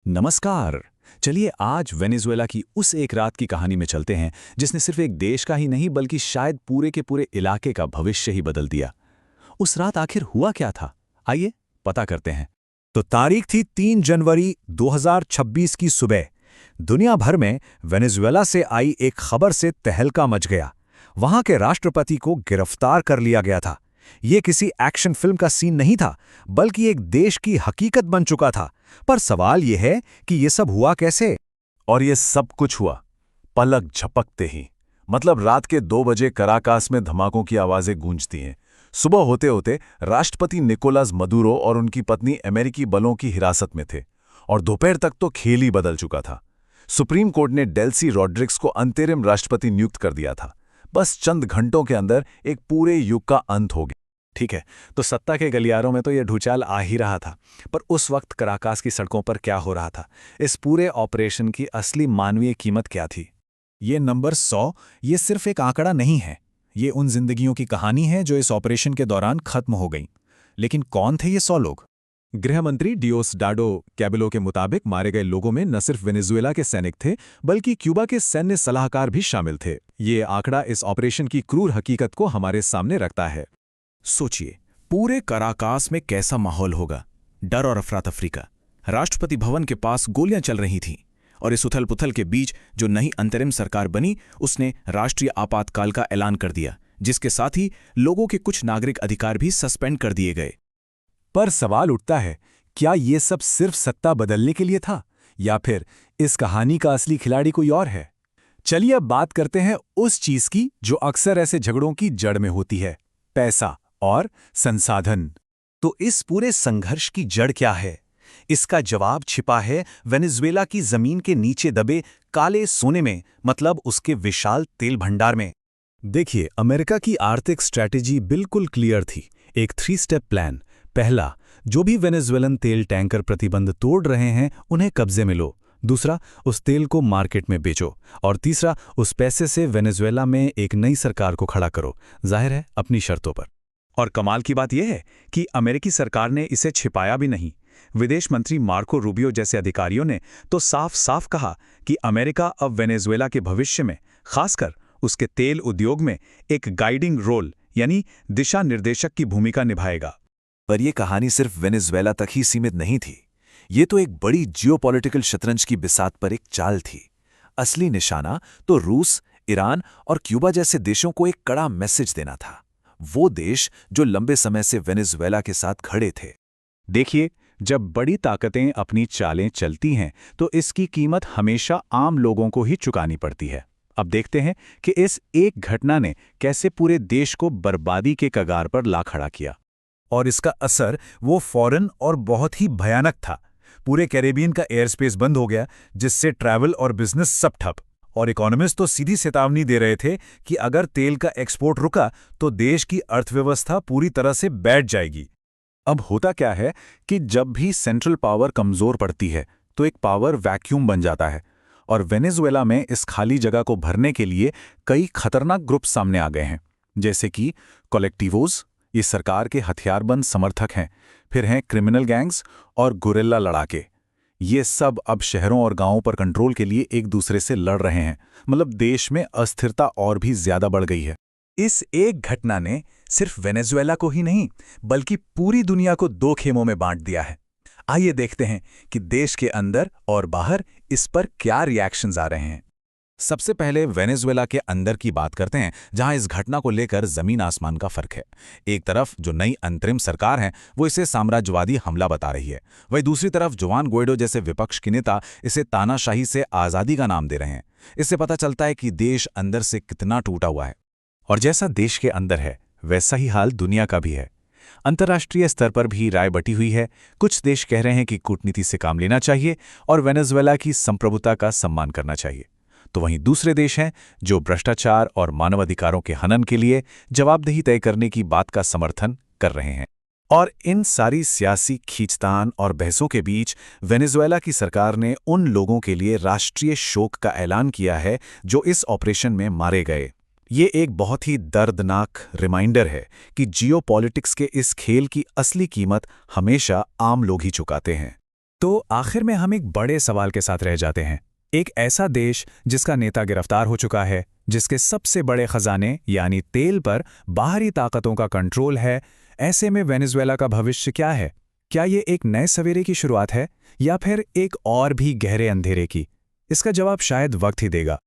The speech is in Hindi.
नमस्कार। चलिए आज वेनेजुएला की उस एक रात की कहानी में चलते हैं जिसने सिर्फ एक देश का ही नहीं बल्कि शायद पूरे के पूरे इलाके का भविष्य ही बदल दिया। उस रात आखिर हुआ क्या था? आइए पता करते हैं। तो तारीख थी 3 जनवरी 2026 की सुबह। दुनिया भर में वेनेजुएला से आई एक खबर से तहलका मच गया। वहां के राष्ट्रपति को गिरफ्तार कर लिया गया था। ये किसी एक्शन फिल्म का सीन नहीं था, बल्कि एक देश की हकीकत बन चुका था। पर सवाल यह है कि ये सब हुआ कैसे? और ये सब कुछ हुआ पलक झपकते ही। मतलब रात के 2 बजे कराकास में धमाकों की आवाजें गूंजती हैं। सुबह होते होते राष्ट्रपति निकोलस मदुरो और उनकी पत्नी अमेरिकी बलों की हिरासत में थे, और दोपहर तक तो खेल ही बदल चुका था। सुप्रीम कोर्ट ने डेल्सी रॉड्रिग्स को अंतरिम राष्ट्रपति नियुक्त कर दिया था। बस चंद घंटों के अंदर एक पूरे युग का अंत हो गया। ठीक है, तो सत्ता के गलियारों में तो यह ढूंचाल आ ही रहा था, पर उस वक्त कराकास की सड़कों पर क्या हो रहा था? इस पूरे ऑपरेशन की असली मानवीय कीमत क्या थी? ये नंबर 100 ये सिर्फ एक आंकड़ा नहीं है। ये उन जिंदगियों की कहानी है जो इस ऑपरेशन के दौरान खत्म हो गईं। लेकिन कौन थे ये 100 लोग? गृह मंत्री डियोसडाडो कैबिलो के मुताबिक मारे गए लोगों में न सिर्फ वेनेजुएला के सैनिक थे, बल्कि क्यूबा के सैन्य सलाहकार भी शामिल थे। ये आंकड़ा इस ऑपरेशन की क्रूर हकीकत को हमारे सामने रखता है। सोचिए, पूरे कराकास में कैसा माहौल होगा। डर और अफरा-तफरी का। राष्ट्रपति भवन के पास गोलियां चल रही थीं, और इस उथल-पुथल के बीच जो नई अंतरिम सरकार बनी, उसने राष्ट्रीय आपातकाल का ऐलान कर दिया, जिसके साथ ही लोगों के कुछ नागरिक अधिकार भी सस्पेंड कर दिए गए। पर सवाल उठता है, क्या ये सब सिर्फ सत्ता बदलने के लिए था, या फिर इस कहानी का असली खिलाड़ी कोई और है? चलिए अब बात करते हैं उस चीज की जो अक्सर ऐसे झगड़ों की जड़ में होती है, पैसा और संसाधन। तो इस पूरे संघर्ष की जड़ क्या है? इसका जवाब छिपा है वेनेजुएला की जमीन के नीचे दबे काले सोने में, मतलब उसके विशाल तेल भंडार में। देखिए, अमेरिका की आर्थिक स्ट्रैटेजी बिल्कुल क्लियर थी। एक 3 स्टेप प्लान। पहला, जो भी वेनेजुएलन तेल टैंकर प्रतिबंध तोड़ रहे हैं उन्हें कब्जे में लो। दूसरा, उस तेल को मार्केट में बेचो। और तीसरा, उस पैसे से वेनेजुएला में एक नई सरकार को खड़ा करो, जाहिर है अपनी शर्तों पर। और कमाल की बात यह है कि अमेरिकी सरकार ने इसे छिपाया भी नहीं। विदेश मंत्री मार्को रूबियो जैसे अधिकारियों ने तो साफ साफ कहा कि अमेरिका अब वेनेजुएला के भविष्य में, खासकर उसके तेल उद्योग में, एक गाइडिंग रोल यानी दिशा निर्देशक की भूमिका निभाएगा। पर यह कहानी सिर्फ वेनेजुएला तक ही सीमित नहीं थी। ये तो एक बड़ी जियोपॉलिटिकल शतरंज की बिसात पर एक चाल थी। असली निशाना तो रूस, ईरान और क्यूबा जैसे देशों को एक कड़ा मैसेज देना था। वो देश जो लंबे समय से वेनेजुएला के साथ खड़े थे। देखिए, जब बड़ी ताकतें अपनी चालें चलती हैं तो इसकी कीमत हमेशा आम लोगों को ही चुकानी पड़ती है। अब देखते हैं कि इस एक घटना ने कैसे पूरे देश को बर्बादी के कगार पर ला खड़ा किया। और इसका असर वो फौरन और बहुत ही भयानक था। पूरे कैरेबियन का एयर स्पेस बंद हो गया, जिससे ट्रैवल और बिजनेस सब ठप। और इकोनॉमिस्ट तो सीधी चेतावनी दे रहे थे कि अगर तेल का एक्सपोर्ट रुका तो देश की अर्थव्यवस्था पूरी तरह से बैठ जाएगी। अब होता क्या है कि जब भी सेंट्रल पावर कमजोर पड़ती है तो एक पावर वैक्यूम बन जाता है, और वेनेजुएला में इस खाली जगह को भरने के लिए कई खतरनाक ग्रुप सामने आ गए हैं, जैसे कि कलेक्टिवोज, ये सरकार के हथियारबंद समर्थक हैं। फिर हैं क्रिमिनल गैंग्स और गुरिल्ला लड़ाके। ये सब अब शहरों और गांवों पर कंट्रोल के लिए एक दूसरे से लड़ रहे हैं। मतलब देश में अस्थिरता और भी ज्यादा बढ़ गई है। इस एक घटना ने सिर्फ वेनेजुएला को ही नहीं, बल्कि पूरी दुनिया को 2 खेमों में बांट दिया है। आइए देखते हैं कि देश के अंदर और बाहर इस पर क्या रिएक्शंस आ रहे हैं। सबसे पहले वेनेजुएला के अंदर की बात करते हैं, जहां इस घटना को लेकर जमीन आसमान का फर्क है। एक तरफ जो नई अंतरिम सरकार है वो इसे साम्राज्यवादी हमला बता रही है, वहीं दूसरी तरफ जुआन गुएडो जैसे विपक्ष के नेता इसे तानाशाही से आज़ादी का नाम दे रहे हैं। इससे पता चलता है कि देश अंदर से कितना टूटा हुआ है। और जैसा देश के अंदर है वैसा ही हाल दुनिया का भी है। अंतर्राष्ट्रीय स्तर पर भी राय बटी हुई है। कुछ देश कह रहे हैं कि कूटनीति से काम लेना चाहिए और वेनेजुएला की संप्रभुता का सम्मान करना चाहिए, तो वहीं दूसरे देश हैं जो भ्रष्टाचार और मानवाधिकारों के हनन के लिए जवाबदेही तय करने की बात का समर्थन कर रहे हैं। और इन सारी सियासी खींचतान और बहसों के बीच वेनेजुएला की सरकार ने उन लोगों के लिए राष्ट्रीय शोक का ऐलान किया है जो इस ऑपरेशन में मारे गए। ये एक बहुत ही दर्दनाक रिमाइंडर है कि जियोपॉलिटिक्स के इस खेल की असली कीमत हमेशा आम लोग ही चुकाते हैं। तो आखिर में हम एक बड़े सवाल के साथ रह जाते हैं। एक ऐसा देश जिसका नेता गिरफ्तार हो चुका है, जिसके सबसे बड़े खजाने यानी तेल पर बाहरी ताकतों का कंट्रोल है, ऐसे में वेनेजुएला का भविष्य क्या है? क्या ये एक नए सवेरे की शुरुआत है या फिर एक और भी गहरे अंधेरे की? इसका जवाब शायद वक्त ही देगा।